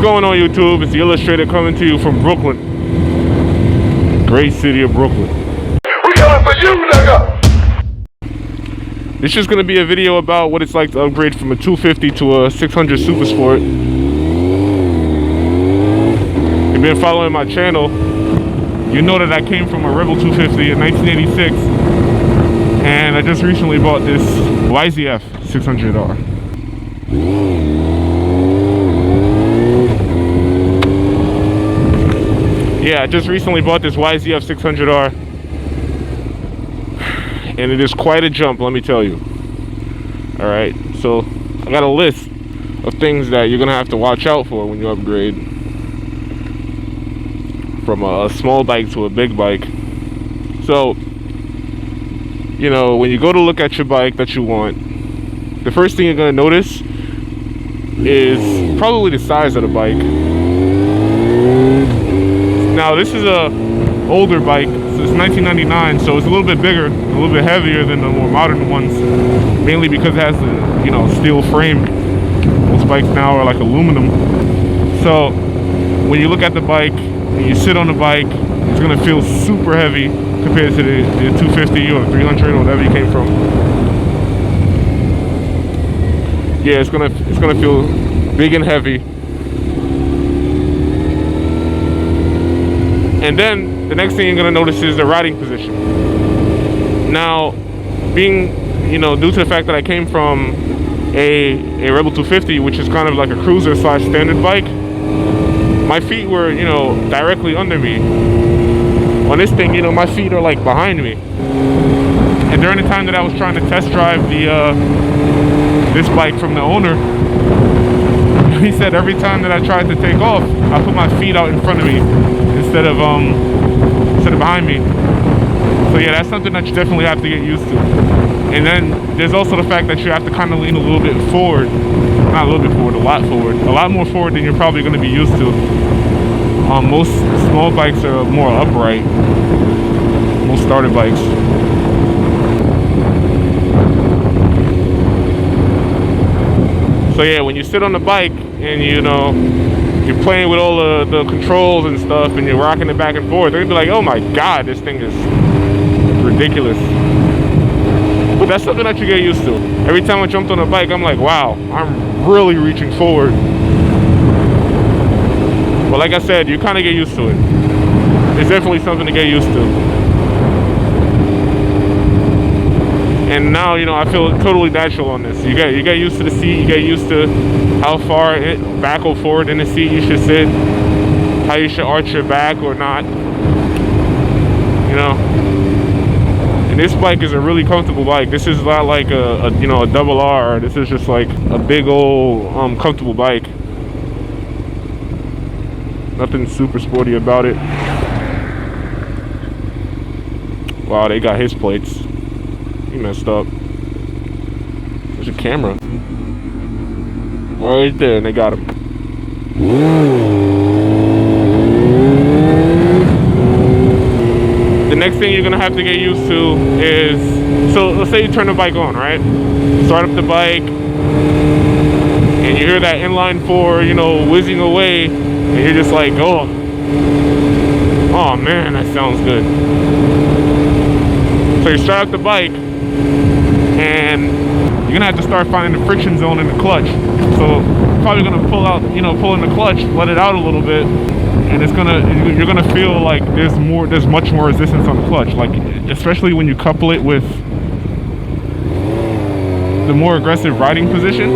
going on, YouTube? It's the Illustrator coming to you from Brooklyn. Great city of Brooklyn. We coming for you, nigga! This is going to be a video about what it's like to upgrade from a 250 to a 600 Super Sport. If you've been following my channel, you know that I came from a Rebel 250 in 1986. And I just recently bought this YZF 600R. Yeah, I just recently bought this YZF 600R, and it is quite a jump, let me tell you. Alright, so I got a list of things that you're gonna have to watch out for when you upgrade from a small bike to a big bike. So, you know, when you go to look at your bike that you want, the first thing you're gonna notice is probably the size of the bike. Now this is a older bike, so it's 1999, so it's a little bit bigger, a little bit heavier than the more modern ones, mainly because it has the, you know, steel frame. Most bikes now are like aluminum. So when you look at the bike and you sit on the bike, it's gonna feel super heavy compared to the 250 or the 300 or whatever you came from. Yeah, it's gonna feel big and heavy. And then the next thing you're gonna notice is the riding position. Now, being, you know, due to the fact that I came from a Rebel 250, which is kind of like a cruiser / standard bike, my feet were, you know, directly under me. On this thing, you know, my feet are like behind me. And during the time that I was trying to test drive this bike from the owner, he said every time that I tried to take off, I put my feet out in front of me instead of behind me. So yeah, that's something that you definitely have to get used to. And then there's also the fact that you have to kind of lean a little bit forward. Not a little bit forward, a lot forward. A lot more forward than you're probably going to be used to. Most small bikes are more upright. Most starter bikes. So yeah, when you sit on the bike and you know you're playing with all the controls and stuff and you're rocking it back and forth, they're gonna be like, oh my god, this thing is ridiculous. But that's something that you get used to. Every time I jumped on a bike, I'm like, wow, I'm really reaching forward. But like I said, you kind of get used to it. It's definitely something to get used to. And now, you know, I feel totally natural on this. You get used to the seat. You get used to how far back or forward in the seat you should sit, how you should arch your back or not. You know. And this bike is a really comfortable bike. This is not like a you know, a double R. This is just like a big old comfortable bike. Nothing super sporty about it. Wow, they got his plates. He messed up. There's a camera. Right there, and they got him. The next thing you're gonna have to get used to is, so let's say you turn the bike on, right? Start up the bike, and you hear that inline 4, you know, whizzing away, and you're just like, oh man, that sounds good. So you start up the bike, and you're gonna have to start finding the friction zone in the clutch. So probably gonna pull in the clutch, let it out a little bit, and you're gonna feel like there's much more resistance on the clutch. Like, especially when you couple it with the more aggressive riding position.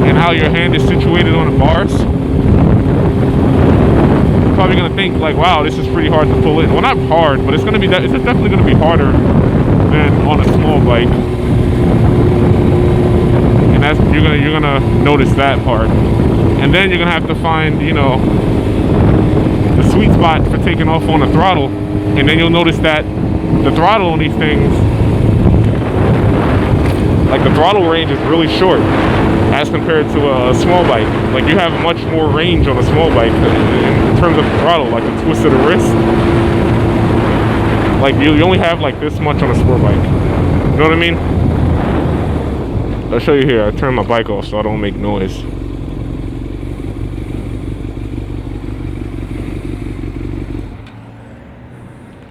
And how your hand is situated on the bars. Probably gonna think like, wow, this is pretty hard to pull in. Well, not hard, but it's definitely gonna be harder than on a small bike, and that's you're gonna notice that part. And then you're gonna have to find, you know, the sweet spot for taking off on the throttle, and then you'll notice that the throttle on these things, like the throttle range is really short as compared to a small bike. Like, you have much more range on a small bike in terms of the throttle, like the twist of the wrist. Like, you only have like this much on a sport bike. You know what I mean? I'll show you here. I turn my bike off so I don't make noise.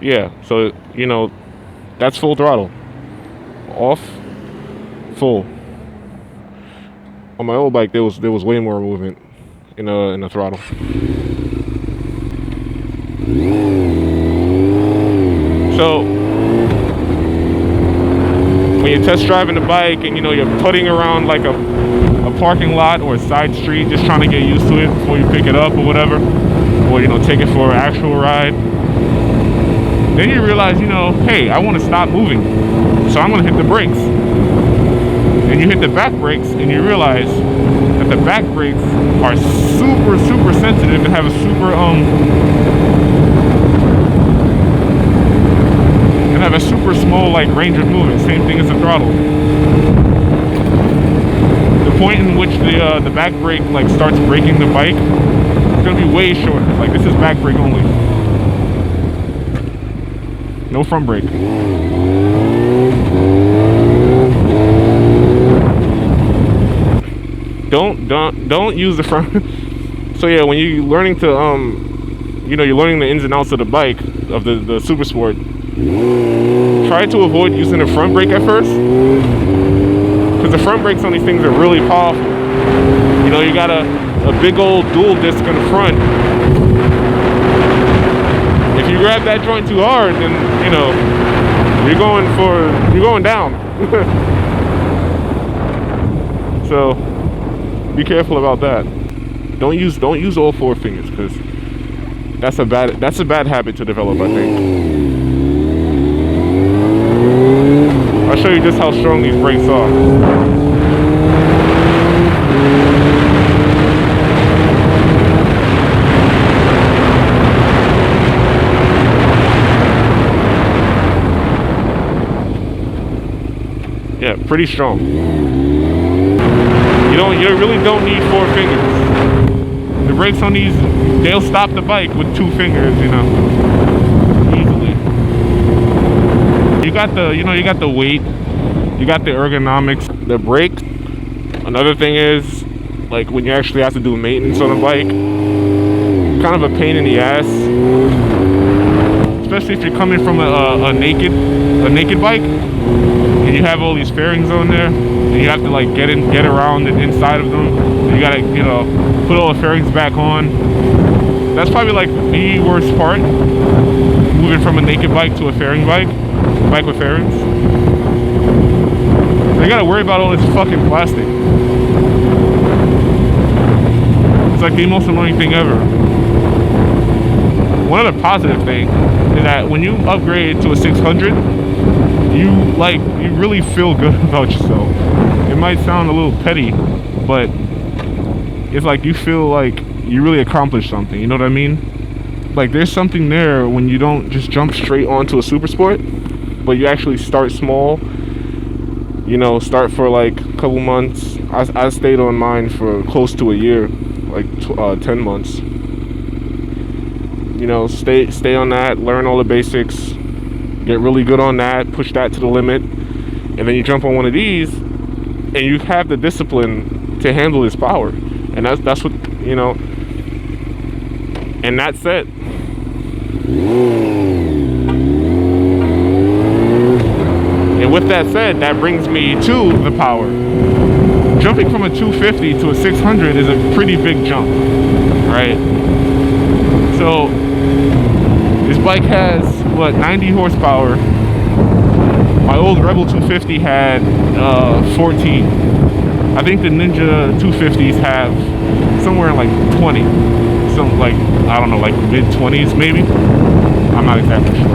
Yeah, so you know, that's full throttle. Off, full. On my old bike, there was way more movement in the throttle. So when you're test driving the bike and you know you're putting around like a parking lot or a side street, just trying to get used to it before you pick it up or whatever, or you know take it for an actual ride, then you realize, you know, hey, I want to stop moving, so I'm gonna hit the brakes. And you hit the back brakes and you realize that the back brakes are super sensitive and have a super small like range of movement. Same thing as the throttle. The point in which the back brake like starts braking the bike is gonna be way shorter. Like this is back brake only. No front brake. Don't use the front. So yeah, when you're learning to you know, you're learning the ins and outs of the bike, of the Super Sport, try to avoid using the front brake at first, because the front brakes on these things are really powerful. You know, you got a big old dual disc in the front. If you grab that joint too hard, then you know you're going down. So be careful about that. Don't use all four fingers, because that's a bad habit to develop, I think. I'll show you just how strong these brakes are. Yeah, pretty strong. You really don't need four fingers. The brakes on these, they'll stop the bike with two fingers, you know, easily. You got the weight, you got the ergonomics, the brake. Another thing is, like when you actually have to do maintenance on a bike, kind of a pain in the ass, especially if you're coming from a naked bike and you have all these fairings on there and you have to like get around and inside of them. You gotta, you know, put all the fairings back on. That's probably like the worst part, moving from a naked bike to a fairing bike with fairings. They gotta worry about all this fucking plastic. It's like the most annoying thing ever. One other positive thing is that when you upgrade to a 600, you really feel good about yourself. It might sound a little petty, but it's like you feel like you really accomplished something, you know what I mean? Like there's something there when you don't just jump straight onto a Super Sport, but you actually start small, you know, start for like a couple months. I stayed on mine for close to a year, like 10 months. You know, stay on that, learn all the basics, get really good on that, push that to the limit, and then you jump on one of these and you have the discipline to handle this power. And that's what, you know, and that's it. And with that said, that brings me to the power. Jumping from a 250 to a 600 is a pretty big jump, right? So this bike has, what, 90 horsepower. My old Rebel 250 had 14. I think the Ninja 250s have somewhere like 20. Some like, I don't know, like mid 20s maybe. I'm not exactly sure.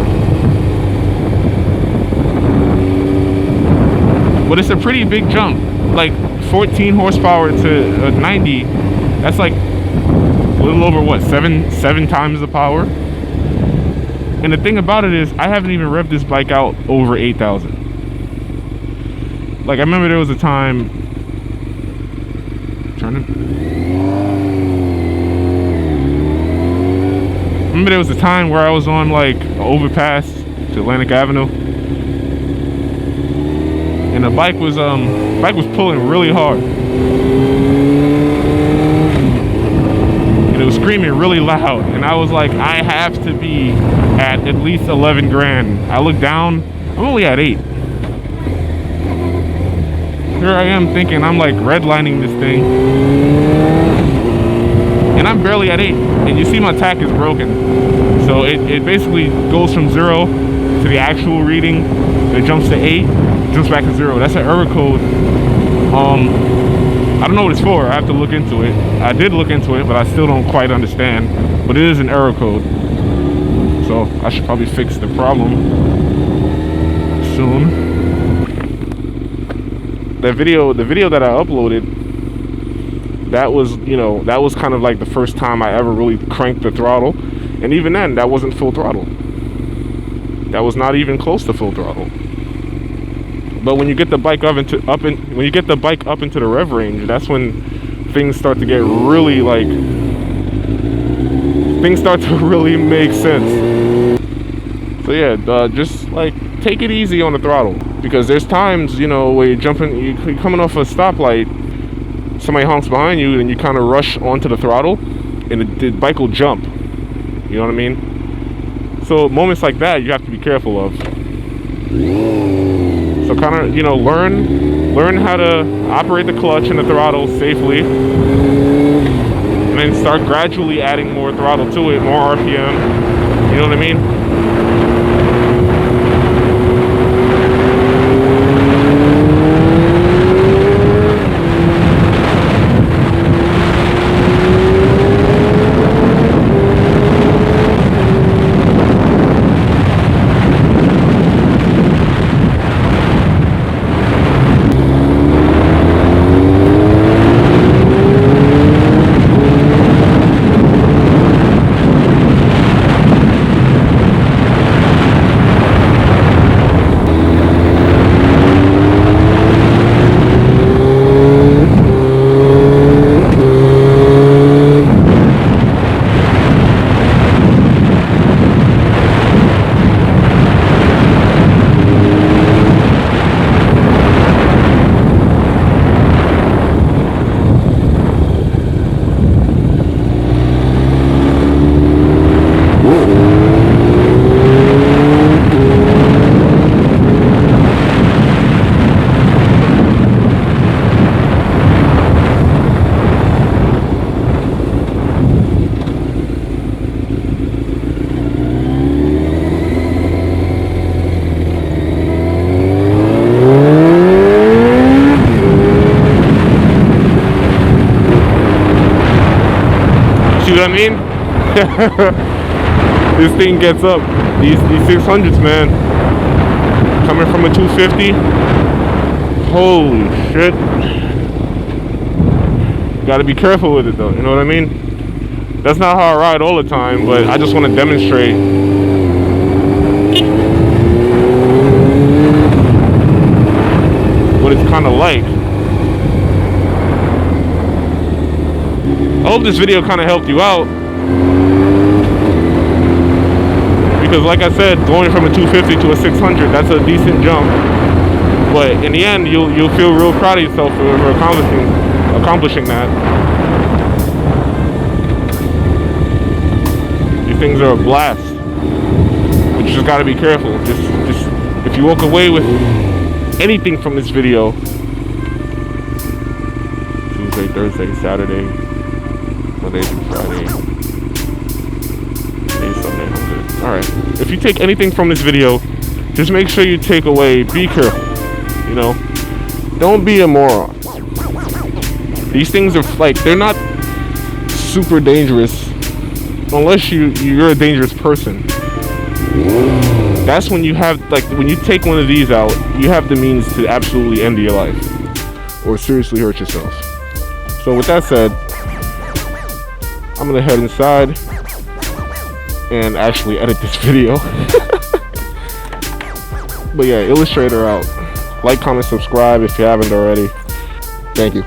But it's a pretty big jump. Like 14 horsepower to 90, that's like a little over what, seven times the power. And the thing about it is, I haven't even revved this bike out over 8,000. Like I remember there was a time, I remember there was a time where I was on like an overpass to Atlantic Avenue, and and the bike was pulling really hard. And it was screaming really loud, and I was like, I have to be at least 11 grand. I looked down, I'm only at 8. Here I am thinking I'm like redlining this thing, and I'm barely at 8. And you see my tack is broken, so it basically goes from 0 to the actual reading. It jumps to 8, jumps back to 0. That's an error code. I don't know what it's for. I have to look into it. I did look into it, but I still don't quite understand. But it is an error code, so I should probably fix the problem soon. The video that I uploaded, that was, you know, that was kind of like the first time I ever really cranked the throttle, and even then, that wasn't full throttle. That was not even close to full throttle. But when you get the bike up into the rev range, that's when things start to get really like, things start to really make sense. So yeah, just like take it easy on the throttle, because there's times, you know, where you're coming off a stoplight, somebody honks behind you, and you kind of rush onto the throttle, and the bike will jump. You know what I mean? So moments like that, you have to be careful of. So kind of, you know, learn how to operate the clutch and the throttle safely, and then start gradually adding more throttle to it, more RPM. You know what I mean? See what I mean? This thing gets up. These 600s, man. Coming from a 250. Holy shit. Gotta be careful with it though, you know what I mean? That's not how I ride all the time, but I just want to demonstrate. What it's kind of like. I hope this video kind of helped you out, because like I said, going from a 250 to a 600, that's a decent jump. But in the end, you'll feel real proud of yourself for accomplishing that. These things are a blast, but you just got to be careful. Just if you walk away with anything from this video, Tuesday, Thursday, Saturday, Monday through Friday, Saturday, Sunday, I'm good. Alright, if you take anything from this video, just make sure you take away, be careful, you know, don't be a moron. These things are like, they're not super dangerous unless you're a dangerous person. That's when you have, like, when you take one of these out, you have the means to absolutely end your life or seriously hurt yourself. So with that said, I'm gonna head inside and actually edit this video. But yeah, Illustrator out. Like, comment, subscribe if you haven't already. Thank you.